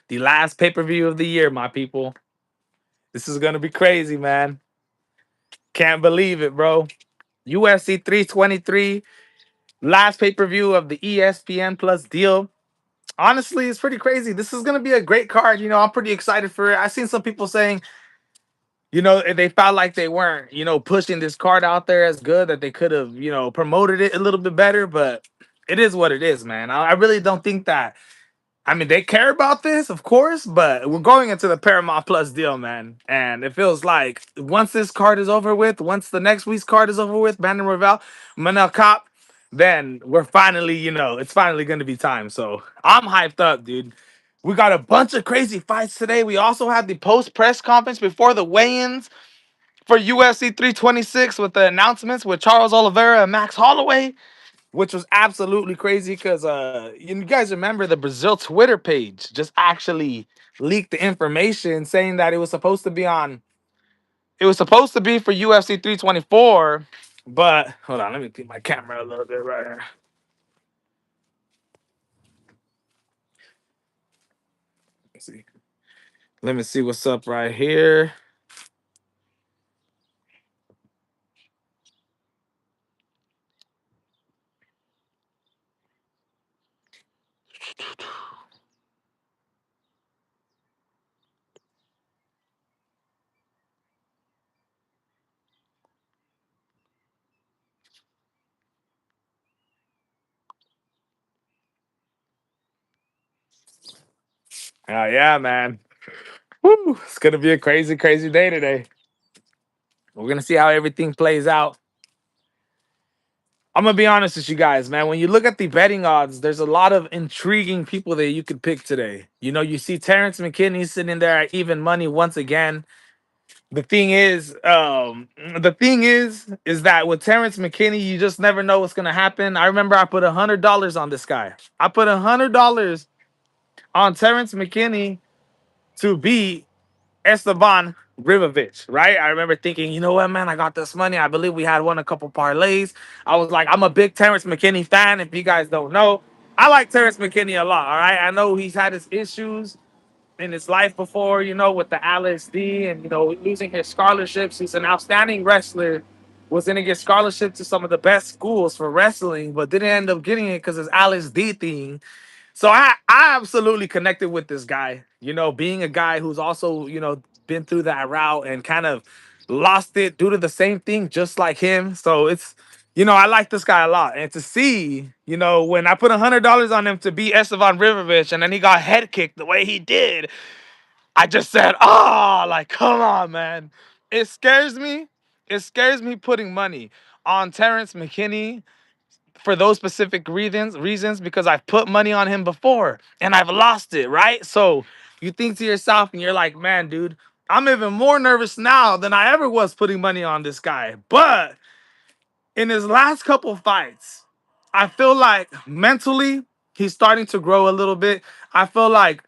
The last pay-per-view of the year, my people. This is gonna be crazy, man. Can't believe it, bro. UFC 323, last pay-per-view of the ESPN Plus deal. Honestly, it's pretty crazy. This is gonna be a great card. I'm pretty excited for it. I've seen some people saying, they felt like they weren't, pushing this card out there as good, that they could have, promoted it a little bit better, but it is what it is, man. I really don't think that. I mean, they care about this, of course, but we're going into the Paramount Plus deal, man. And it feels like once this card is over with, once the next week's card is over with, Brandon Ravel, Manel Cop, then we're finally, it's finally going to be time. So I'm hyped up, dude. We got a bunch of crazy fights today. We also had the post press conference before the weigh-ins for UFC 326 with the announcements with Charles Oliveira and Max Holloway, which was absolutely crazy because you guys remember the Brazil Twitter page just actually leaked the information saying that it was supposed to be for UFC 324, but hold on, let me keep my camera a little bit right here. Let's see. Let me see what's up right here. Oh yeah, man. Woo, it's gonna be a crazy, crazy day today. We're gonna see how everything plays out. I'm gonna be honest with you guys, man. When you look at the betting odds, there's a lot of intriguing people that you could pick today. You see Terrence McKinney sitting there at even money once again. The thing is that with Terrence McKinney, you just never know what's gonna happen. I remember I put $100 on this guy. I put $100 on Terrence McKinney to beat Esteban Rivovich, right? I remember thinking, you know what, man, I got this money. I believe we had won a couple parlays. I was like, I'm a big Terrence McKinney fan. If you guys don't know, I like Terrence McKinney a lot. All right, I know he's had his issues in his life before, with the LSD and losing his scholarships. He's an outstanding wrestler. Was going to get scholarship to some of the best schools for wrestling, but didn't end up getting it because his LSD thing. So I absolutely connected with this guy, being a guy who's also, been through that route and kind of lost it due to the same thing, just like him. So I like this guy a lot. And to see, when I put $100 on him to beat Esteban Rivovich and then he got head kicked the way he did, I just said, like, come on, man. It scares me. It scares me putting money on Terrence McKinney for those specific reasons because I've put money on him before and I've lost it, right? So you think to yourself and you're like, man, dude, I'm even more nervous now than I ever was putting money on this guy. But in his last couple fights, I feel like mentally he's starting to grow a little bit. I feel like,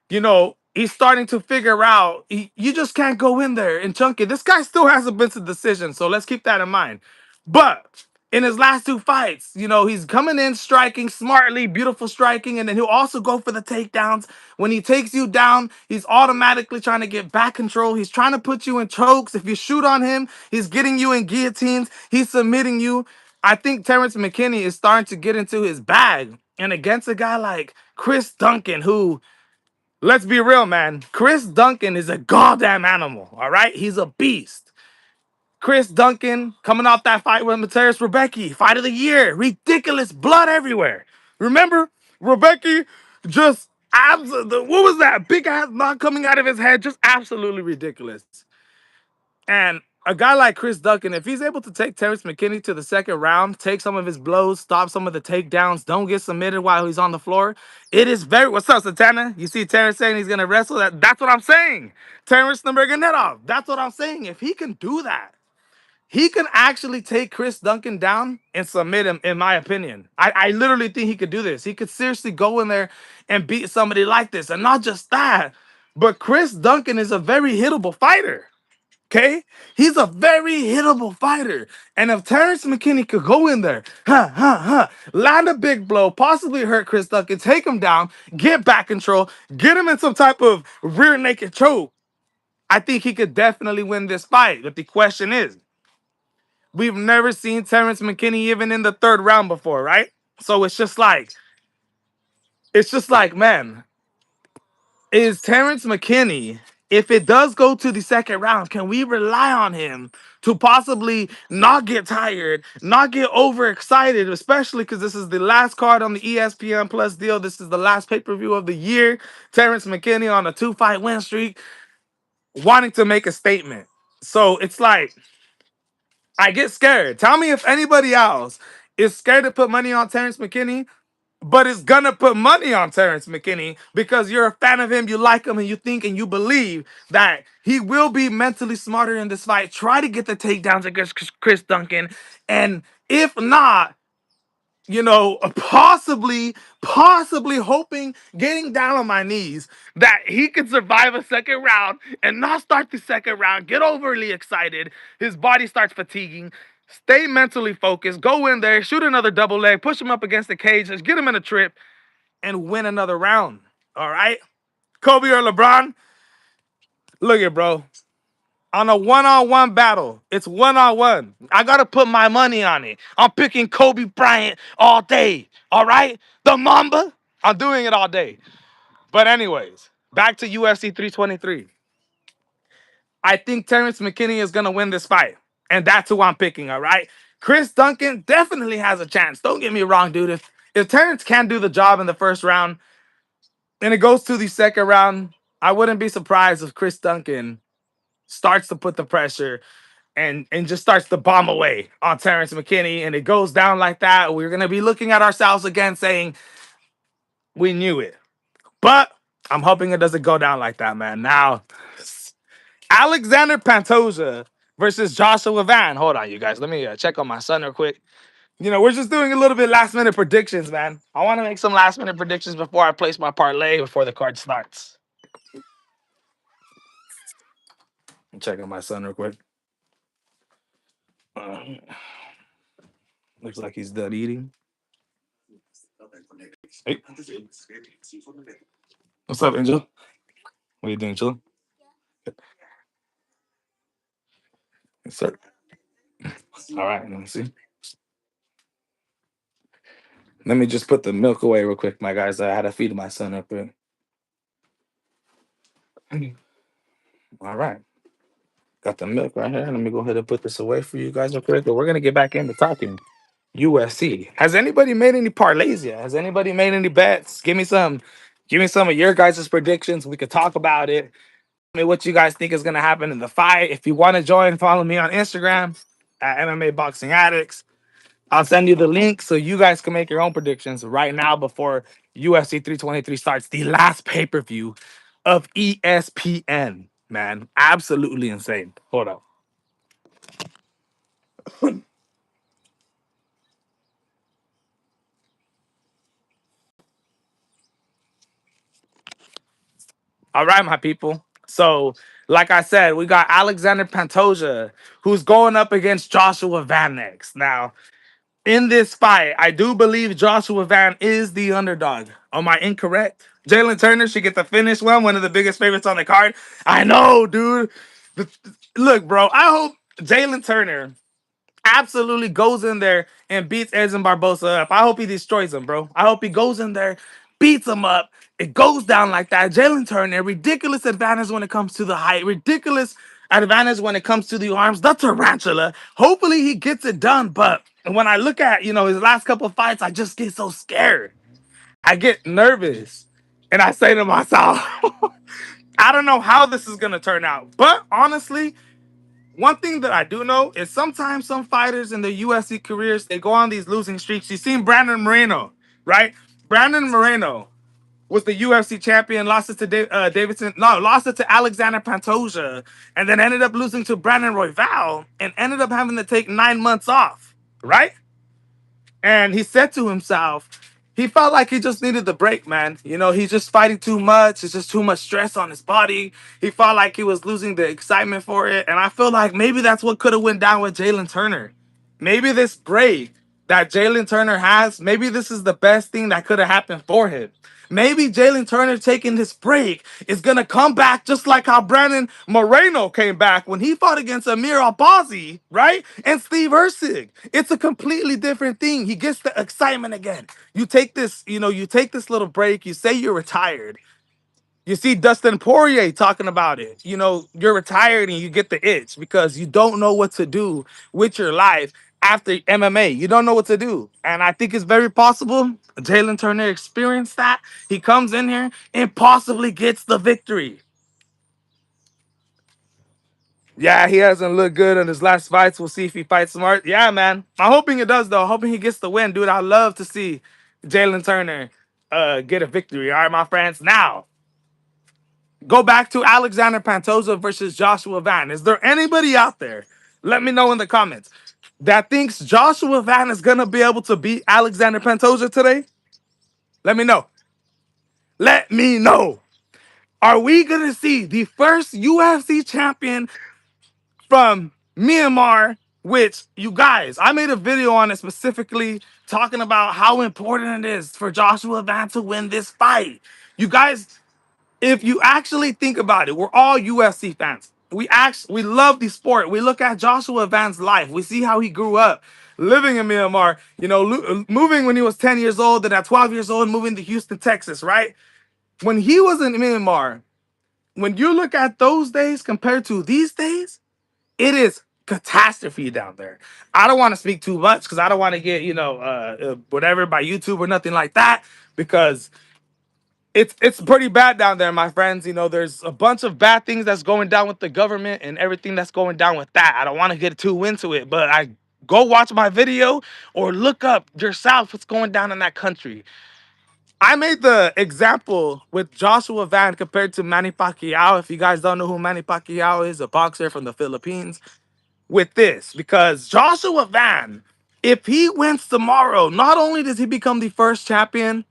he's starting to figure out you just can't go in there and chunk it. This guy still hasn't been to decision, so let's keep that in mind. But in his last two fights, he's coming in striking smartly, beautiful striking, and then he'll also go for the takedowns. When he takes you down, he's automatically trying to get back control. He's trying to put you in chokes. If you shoot on him, he's getting you in guillotines. He's submitting you. I think Terrence McKinney is starting to get into his bag. And against a guy like Chris Duncan, who, let's be real, man, Chris Duncan is a goddamn animal, all right? He's a beast. Chris Duncan coming off that fight with Mateus Rebecki, fight of the year. Ridiculous, blood everywhere. Remember, Rebecki just what was that? Big ass knot coming out of his head, just absolutely ridiculous. And a guy like Chris Duncan, if he's able to take Terrence McKinney to the second round, take some of his blows, stop some of the takedowns, don't get submitted while he's on the floor, it is very. What's up, Satana? You see Terrence saying he's gonna wrestle? That's what I'm saying. Terrence Nurmagomedov. That's what I'm saying. If he can do that, he can actually take Chris Duncan down and submit him, in my opinion. I literally think he could do this. He could seriously go in there and beat somebody like this. And not just that, but Chris Duncan is a very hittable fighter. Okay? He's a very hittable fighter. And if Terrence McKinney could go in there, land a big blow, possibly hurt Chris Duncan, take him down, get back control, get him in some type of rear naked choke, I think he could definitely win this fight. But the question is, we've never seen Terrence McKinney even in the third round before, right? So it's just like, man, is Terrence McKinney, if it does go to the second round, can we rely on him to possibly not get tired, not get overexcited, especially because this is the last card on the ESPN Plus deal. This is the last pay-per-view of the year. Terrence McKinney on a 2-fight win streak, wanting to make a statement. So it's like, I get scared. Tell me if anybody else is scared to put money on Terrence McKinney, but is gonna put money on Terrence McKinney because you're a fan of him, you like him, and you think and you believe that he will be mentally smarter in this fight. Try to get the takedowns against Chris Duncan, and if not, possibly hoping, getting down on my knees that he could survive a second round and not start the second round, get overly excited, his body starts fatiguing, stay mentally focused, go in there, shoot another double leg, push him up against the cage, just get him in a trip, and win another round. All right? Kobe or LeBron, look at bro. On a one-on-one battle, it's one-on-one. I gotta put my money on it. I'm picking Kobe Bryant all day. All right? The Mamba, I'm doing it all day. But anyways, back to UFC 323. I think Terrence McKinney is gonna win this fight. And that's who I'm picking, all right? Chris Duncan definitely has a chance. Don't get me wrong, dude. If Terrence can't do the job in the first round and it goes to the second round, I wouldn't be surprised if Chris Duncan starts to put the pressure and just starts to bomb away on Terrence McKinney, and it goes down like that. We're gonna be looking at ourselves again saying, we knew it. But I'm hoping it doesn't go down like that, man. Now, Alexander Pantoja versus Joshua Van. Hold on, you guys. Let me check on my son real quick. We're just doing a little bit last minute predictions, man. I want to make some last minute predictions before I place my parlay before the card starts. I'm checking my son real quick. Uh, Looks like he's done eating. Hey, what's up, Angel? What are you doing, chilling? Yes, sir. All right, let me see. Let me just put the milk away real quick, my guys. I had to feed my son up here. All right. Got the milk right here. Let me go ahead and put this away for you guys real quick. But we're gonna get back into talking UFC. Has anybody made any parlays yet? Has anybody made any bets? Give me some of your guys' predictions. We could talk about it. Tell me what you guys think is gonna happen in the fight. If you want to join, follow me on Instagram at MMA Boxing Addicts. I'll send you the link so you guys can make your own predictions right now before UFC 323 starts, the last pay-per-view of ESPN. Man, absolutely insane. Hold up. All right, my people. So, like I said, we got Alexander Pantoja, who's going up against Joshua Van next. Now, in this fight, I do believe Joshua Van is the underdog. Am I incorrect? Jalen Turner should get the finish one of the biggest favorites on the card. I know, dude. The- Look, bro, I hope Jalen Turner absolutely goes in there and beats Edson Barbosa up. I hope he destroys him, bro. I hope he goes in there, beats him up. It goes down like that. Jalen Turner, ridiculous advantage when it comes to the height, ridiculous advantage when it comes to the arms. The tarantula. Hopefully he gets it done. But when I look at, his last couple of fights, I just get so scared. I get nervous. And I say to myself, I don't know how this is gonna turn out. But honestly, one thing that I do know is sometimes some fighters in their UFC careers, they go on these losing streaks. You've seen Brandon Moreno, right? Brandon Moreno was the UFC champion, lost it to lost it to Alexander Pantoja, and then ended up losing to Brandon Royval and ended up having to take 9 months off, right? And he said to himself, He felt like he just needed the break, man. You know, he's just fighting too much. It's just too much stress on his body. He felt like he was losing the excitement for it. And I feel like maybe that's what could have went down with Jalen Turner. Maybe this break that Jalen Turner has, maybe this is the best thing that could have happened for him. Maybe Jalen Turner taking this break is gonna come back just like how Brandon Moreno came back when he fought against Amir Albazi, right? And Steve Erceg. It's a completely different thing. He gets the excitement again. You take this, you take this little break. You say you're retired. You see Dustin Poirier talking about it. You know, you're retired and you get the itch because you don't know what to do with your life after MMA. You don't know what to do. And I think it's very possible Jalen Turner experienced that. He comes in here and possibly gets the victory. Yeah, he hasn't looked good in his last fights. We'll see if he fights smart. Yeah, man. I'm hoping it does, though. I'm hoping he gets the win, dude. I'd love to see Jalen Turner get a victory. All right, my friends. Now, go back to Alexander Pantoja versus Joshua Van. Is there anybody out there? Let me know in the comments that thinks Joshua Van is gonna be able to beat Alexander Pantoja today. Let me know. Let me know. Are we gonna see the first UFC champion from Myanmar? Which, you guys, I made a video on it specifically talking about how important it is for Joshua Van to win this fight. You guys, if you actually think about it, we're all UFC fans. We love the sport. We look at Joshua Van's life. We see how he grew up living in Myanmar, moving when he was 10 years old, and at 12 years old, moving to Houston, Texas, right? When he was in Myanmar, when you look at those days compared to these days, it is catastrophe down there. I don't want to speak too much because I don't want to get, whatever by YouTube or nothing like that, because it's pretty bad down there, my friends. You know, there's a bunch of bad things that's going down with the government and everything that's going down with that. I don't want to get too into it, but I go watch my video or look up yourself what's going down in that country. I made the example with Joshua Van compared to Manny Pacquiao. If you guys don't know who Manny Pacquiao is, a boxer from the Philippines, with this, because Joshua Van, if he wins tomorrow, not only does he become the first champion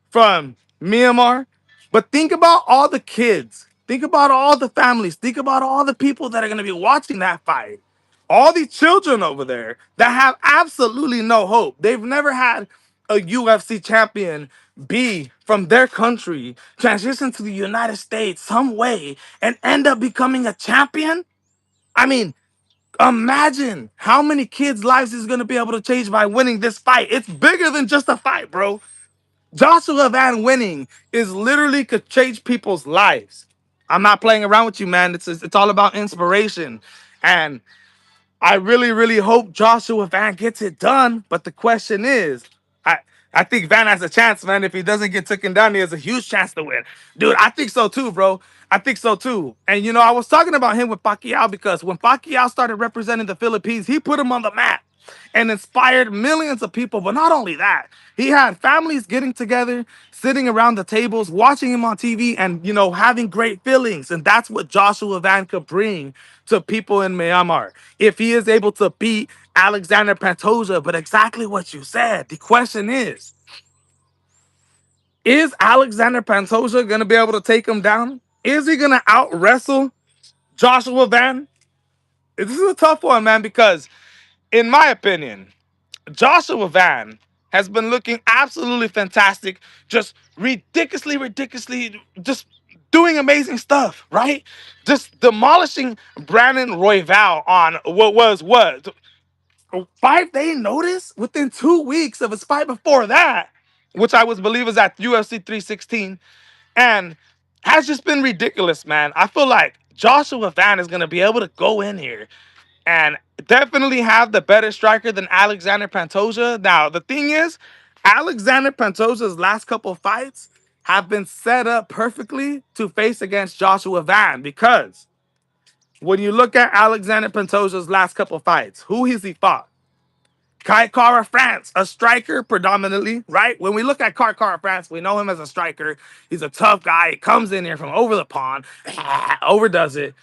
from Myanmar, but think about all the kids. Think about all the families. Think about all the people that are going to be watching that fight. All these children over there that have absolutely no hope. They've never had a UFC champion be from their country, transition to the United States some way, and end up becoming a champion. I mean, imagine how many kids' lives is going to be able to change by winning this fight. It's bigger than just a fight, bro. Joshua Van winning is literally could change people's lives. I'm not playing around with you, man. It's all about inspiration. And I really, really hope Joshua Van gets it done. But the question is, I I think Van has a chance, man. If he doesn't get taken down, he has a huge chance to win. Dude, I think so too, bro. I think so too. And I was talking about him with Pacquiao because when Pacquiao started representing the Philippines, he put him on the map and inspired millions of people. But not only that, he had families getting together, sitting around the tables, watching him on TV, and having great feelings. And that's what Joshua Van could bring to people in Myanmar if he is able to beat Alexander Pantoja. But exactly what you said. The question is Alexander Pantoja gonna be able to take him down? Is he gonna out wrestle Joshua Van? This is a tough one, man, because in my opinion, Joshua Van has been looking absolutely fantastic, just ridiculously, just doing amazing stuff, right? Just demolishing Brandon Royval on what was what 5-day notice within 2 weeks of his fight before that, which I was believe was at UFC 316, and has just been ridiculous, man. I feel like Joshua Van is gonna be able to go in here and definitely have the better striker than Alexander Pantoja. Now, the thing is, Alexander Pantoja's last couple fights have been set up perfectly to face against Joshua Van, because when you look at Alexander Pantoja's last couple fights, who has he fought? Kai Kara France, a striker predominantly, right? When we look at Kai Kara France, we know him as a striker. He's a tough guy. He comes in here from over the pond, overdoes it.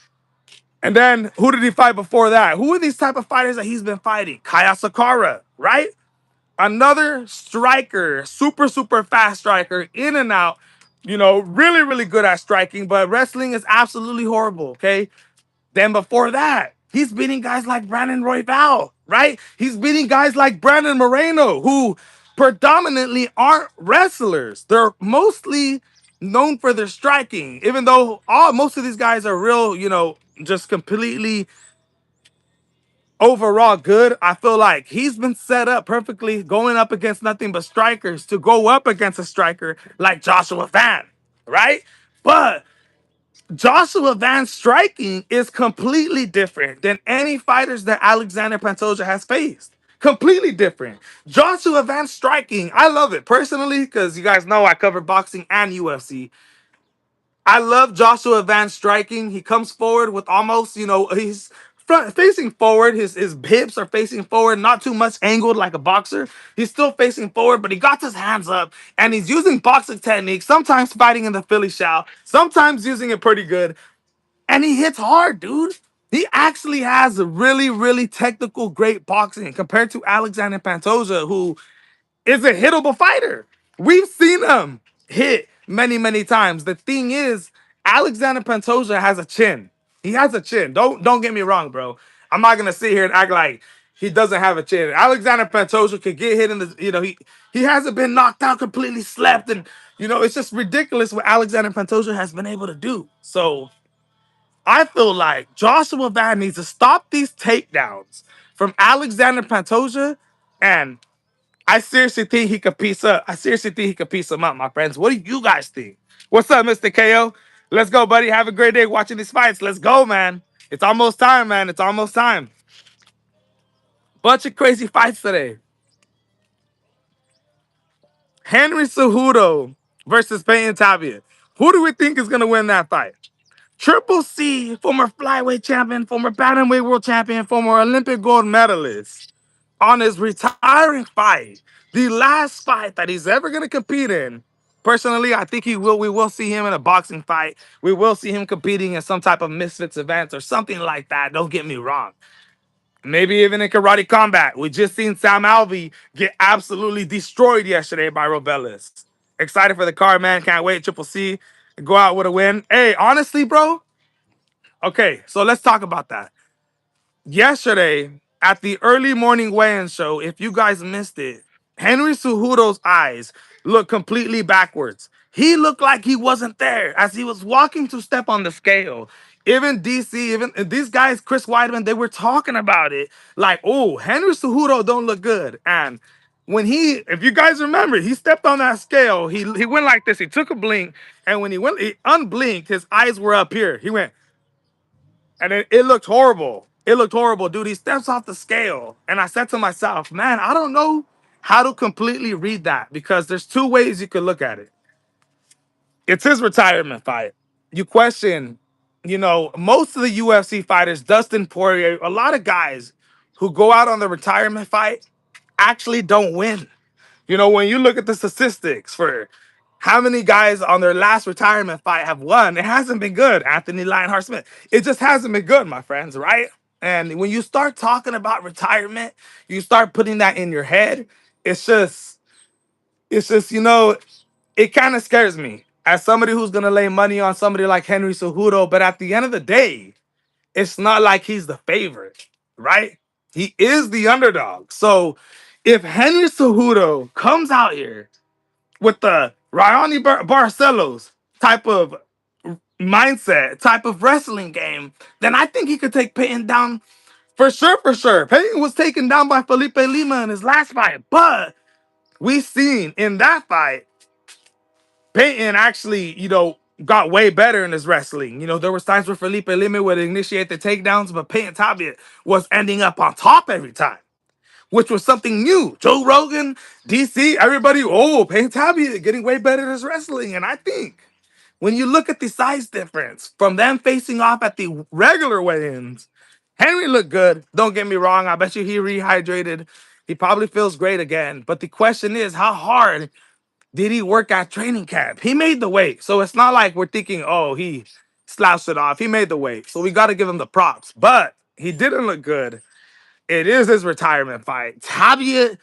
And then who did he fight before that? Who are these type of fighters that he's been fighting? Kaya Sakara, right? Another striker, super, super fast striker, in and out, really, really good at striking, but wrestling is absolutely horrible, okay? Then before that, he's beating guys like Brandon Royval, right? He's beating guys like Brandon Moreno, who predominantly aren't wrestlers. They're mostly known for their striking, even though most of these guys are real, just completely overall good. I feel like he's been set up perfectly going up against nothing but strikers to go up against a striker like Joshua Van, right? But Joshua Van's striking is completely different than any fighters that Alexander Pantoja has faced. Completely different. Joshua Van's striking, I love it personally because you guys know I cover boxing and UFC. I love Joshua Van's striking. He comes forward with almost, he's front facing forward. His hips are facing forward, not too much angled like a boxer. He's still facing forward, but he got his hands up and he's using boxing techniques, sometimes fighting in the Philly shell, sometimes using it pretty good. And he hits hard, dude. He actually has a really, really technical, great boxing compared to Alexander Pantoja, who is a hittable fighter. We've seen him hit many, many times. The thing is, Alexander Pantoja has a chin. He has a chin. Don't get me wrong, bro. I'm not gonna sit here and act like he doesn't have a chin. Alexander Pantoja could get hit in the, he hasn't been knocked out, completely slept, and it's just ridiculous what Alexander Pantoja has been able to do. So I feel like Joshua Van needs to stop these takedowns from Alexander Pantoja, and I seriously think he could piece up. I seriously think he could piece him up, my friends. What do you guys think? What's up, Mr. KO? Let's go, buddy. Have a great day watching these fights. Let's go, man. It's almost time, man. It's almost time. Bunch of crazy fights today. Henry Cejudo versus Peyton Tavia. Who do we think is going to win that fight? Triple C, former flyweight champion, former bantamweight world champion, former Olympic gold medalist, on his retiring fight, the last fight that he's ever going to compete in. Personally, I think he will. We will see him in a boxing fight. We will see him competing in some type of Misfits event or something like that. Don't get me wrong. Maybe even in karate combat. We just seen Sam Alvey get absolutely destroyed yesterday by Robelis. Excited for the card, man. Can't wait. Triple C go out with a win. Hey, honestly, bro. Okay, so let's talk about that. Yesterday, at the early morning weigh-in show, if you guys missed it, Henry Cejudo's eyes looked completely backwards. He looked like he wasn't there as he was walking to step on the scale. Even DC, even these guys, Chris Weidman, they were talking about it like, oh, Henry Cejudo don't look good. And when if you guys remember, he stepped on that scale. He went like this. He took a blink, and when he unblinked, his eyes were up here. He went, and it looked horrible. It looked horrible, dude. He steps off the scale. And I said to myself, man, I don't know how to completely read that because there's two ways you could look at it. It's his retirement fight. You question, most of the UFC fighters, Dustin Poirier, a lot of guys who go out on the retirement fight actually don't win. When you look at the statistics for how many guys on their last retirement fight have won, it hasn't been good. Anthony Lionheart Smith. It just hasn't been good, my friends, right? And when you start talking about retirement, you start putting that in your head. It's just, it kind of scares me as somebody who's going to lay money on somebody like Henry Cejudo. But at the end of the day, it's not like he's the favorite, right? He is the underdog. So if Henry Cejudo comes out here with the Rayani Barcelos type of mindset, type of wrestling game, then I think he could take Peyton down for sure, for sure. Peyton was taken down by Felipe Lima in his last fight, but we seen in that fight, Peyton actually, got way better in his wrestling. There was times where Felipe Lima would initiate the takedowns, but Peyton Tabiat was ending up on top every time, which was something new. Joe Rogan, DC, everybody, Payne Tabiat getting way better at his wrestling. And I think when you look at the size difference from them facing off at the regular weigh-ins, Henry looked good. Don't get me wrong. I bet you he rehydrated. He probably feels great again. But the question is, how hard did he work at training camp? He made the weight. So it's not like we're thinking, he slouched it off. He made the weight. So we got to give him the props. But he didn't look good. It is his retirement fight. Tabia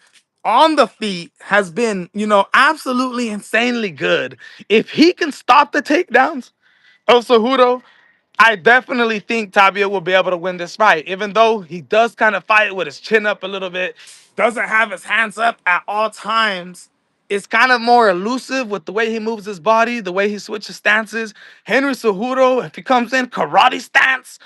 on the feet has been, absolutely insanely good. If he can stop the takedowns of Cejudo, I definitely think Tabia will be able to win this fight, even though he does kind of fight with his chin up a little bit, doesn't have his hands up at all times. It's kind of more elusive with the way he moves his body, the way he switches stances. Henry Cejudo, if he comes in karate stance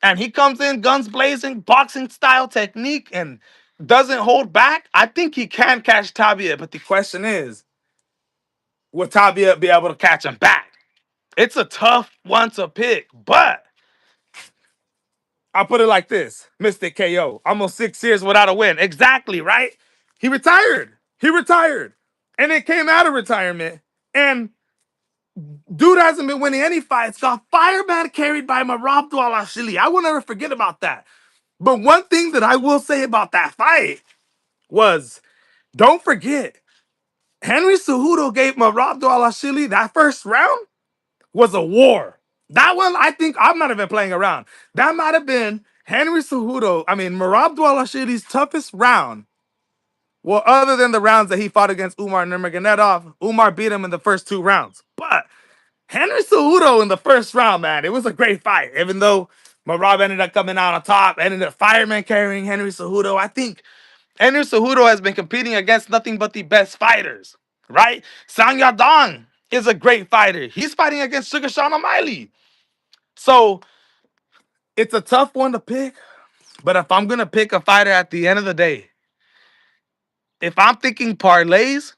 and he comes in guns blazing, boxing style technique, and doesn't hold back, I think he can catch Tabia. But the question is, will Tabia be able to catch him back? It's a tough one to pick, but I'll put it like this. Mystic KO. Almost 6 years without a win. Exactly, right? He retired. He retired. And it came out of retirement. And dude hasn't been winning any fights. Got fireman carried by Merab Dvalishvili. I will never forget about that. But one thing that I will say about that fight was, don't forget, Henry Cejudo gave Merab Dvalishvili that first round was a war. That one, I think, I'm not even playing around. That might have been Merab Dvalishvili's toughest round. Well, other than the rounds that he fought against Umar Nurmagomedov, Umar beat him in the first 2 rounds. But Henry Cejudo in the first round, man, it was a great fight. Even though Merab ended up coming out on top, ended up fireman carrying Henry Cejudo. I think Henry Cejudo has been competing against nothing but the best fighters, right? Sang Yadong is a great fighter. He's fighting against Sugar Sean O'Malley. So it's a tough one to pick. But if I'm going to pick a fighter at the end of the day, if I'm thinking parlays,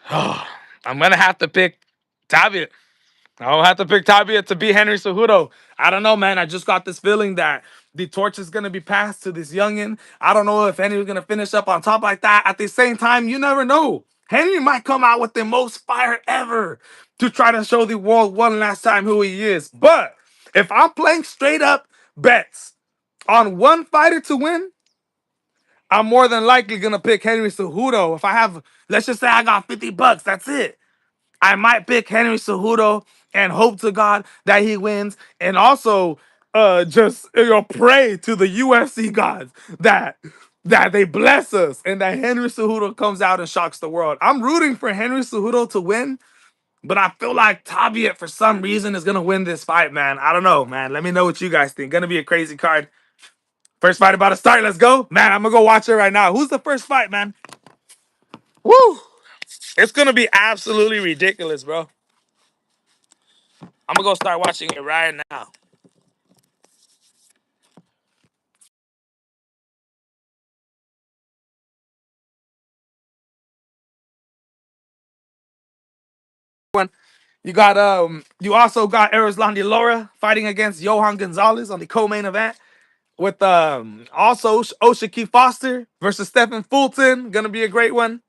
I'm going to have to pick Tabia. I'll have to pick Tabia to beat Henry Cejudo. I don't know, man. I just got this feeling that the torch is going to be passed to this youngin. I don't know if Henry's going to finish up on top like that. At the same time, you never know. Henry might come out with the most fire ever to try to show the world one last time who he is. But if I'm playing straight up bets on one fighter to win, I'm more than likely going to pick Henry Cejudo. If I have, let's just say I got $50, that's it. I might pick Henry Cejudo and hope to God that he wins, and also just pray to the UFC gods that they bless us and that Henry Cejudo comes out and shocks the world. I'm rooting for Henry Cejudo to win, but I feel like Tabia for some reason is gonna win this fight, man. I don't know, man. Let me know what you guys think. Gonna be a crazy card. First fight about to start. Let's go, man. I'm gonna go watch it right now. Who's the first fight, man? Woo! It's gonna be absolutely ridiculous, bro. I'm gonna go start watching it right now. You also got Erislandy Laura fighting against Johan Gonzalez on the co-main event with also Oshaki Foster versus Stephen Fulton. Gonna be a great one.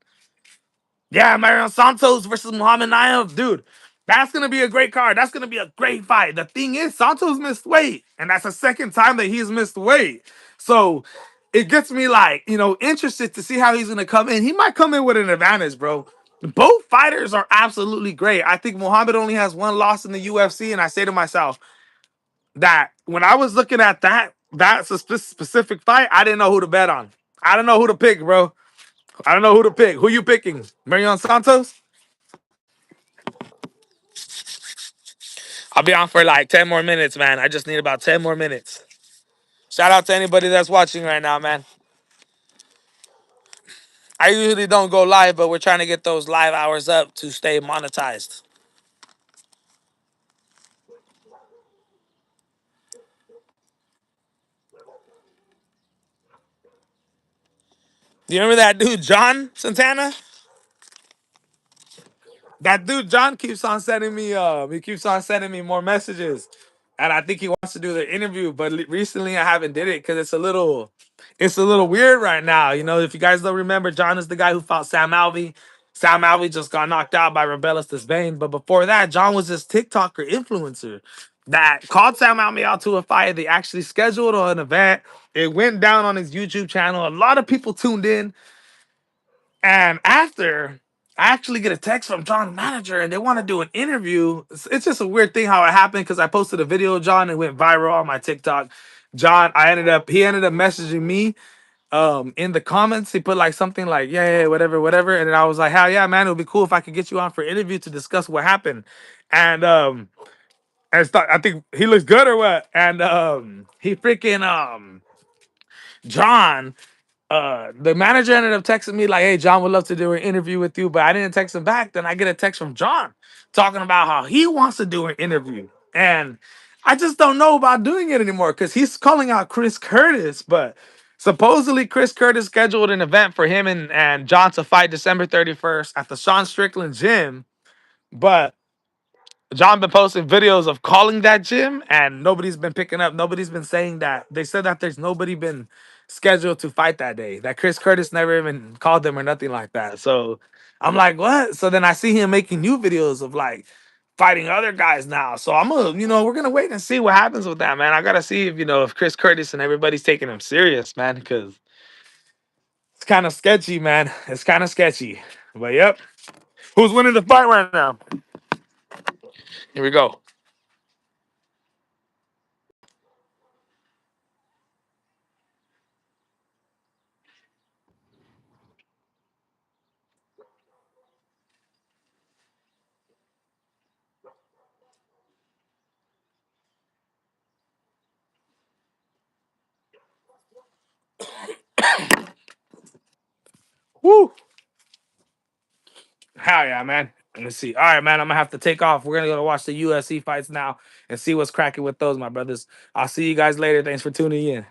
Yeah, Marion Santos versus Muhammad Naev. Dude, that's going to be a great card. That's going to be a great fight. The thing is, Santos missed weight, and that's the second time that he's missed weight. So it gets me interested to see how he's going to come in. He might come in with an advantage, bro. Both fighters are absolutely great. I think Muhammad only has one loss in the UFC, and I say to myself that when I was looking at that's a specific fight, I didn't know who to bet on. I don't know who to pick, bro. I don't know who to pick. Who you picking? Marion Santos? I'll be on for like 10 more minutes, man. I just need about 10 more minutes. Shout out to anybody that's watching right now, man. I usually don't go live, but we're trying to get those live hours up to stay monetized. Do you remember that dude, John Santana? That dude John keeps on sending me more messages, and I think he wants to do the interview. But recently I haven't did it because it's a little weird right now. If you guys don't remember, John is the guy who fought Sam Alvey. Sam Alvey just got knocked out by Rebellis Desvain, but before that, John was this TikToker influencer that called Sam Alvey out to a fight. They actually scheduled an event. It went down on his YouTube channel. A lot of people tuned in. And after, I actually get a text from John's manager and they want to do an interview. It's just a weird thing how it happened because I posted a video of John and it went viral on my TikTok. John, he ended up messaging me in the comments. He put like something like, yeah, whatever, whatever. And then I was like, hell yeah, man, it would be cool if I could get you on for an interview to discuss what happened. And I think he looks good or what. And he freaking John, the manager ended up texting me like, "Hey, John would love to do an interview with you," but I didn't text him back. Then I get a text from John talking about how he wants to do an interview, and I just don't know about doing it anymore because he's calling out Chris Curtis, but supposedly Chris Curtis scheduled an event for him and John to fight December 31st at the Sean Strickland gym, but John been posting videos of calling that gym, and nobody's been picking up. Nobody's been saying that. They said that there's nobody been scheduled to fight that day. That Chris Curtis never even called them or nothing like that. So I'm like, what? So then I see him making new videos of like fighting other guys now. So I'm gonna, we're gonna wait and see what happens with that, man. I gotta see if if Chris Curtis and everybody's taking him serious, man, because it's kind of sketchy, man. It's kind of sketchy. But yep. Who's winning the fight right now? Here we go. Woo! Hell yeah, man. Let's see. All right, man. I'm gonna have to take off. We're gonna go to watch the UFC fights now and see what's cracking with those, my brothers. I'll see you guys later. Thanks for tuning in.